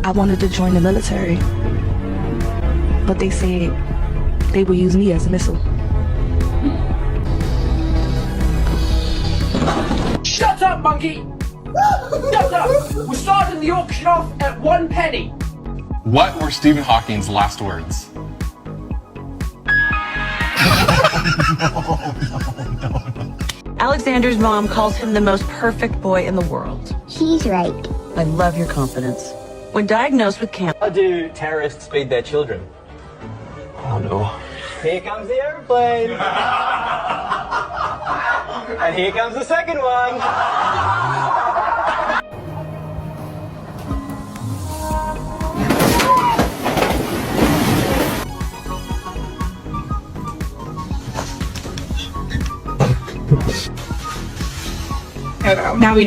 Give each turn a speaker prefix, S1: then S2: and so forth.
S1: I wanted to join the military, but they said they would use me as a missile.
S2: Shut up, monkey! Shut up! We're starting the auction off at 1 penny.
S3: What were Stephen Hawking's last words?
S4: Alexander's mom calls him the most perfect boy in the world.
S5: She's right.
S4: I love your confidence. When diagnosed with cancer,
S6: How do terrorists feed their children?
S2: Oh no.
S6: Here comes the airplane! And here comes the second one!
S7: Now we know.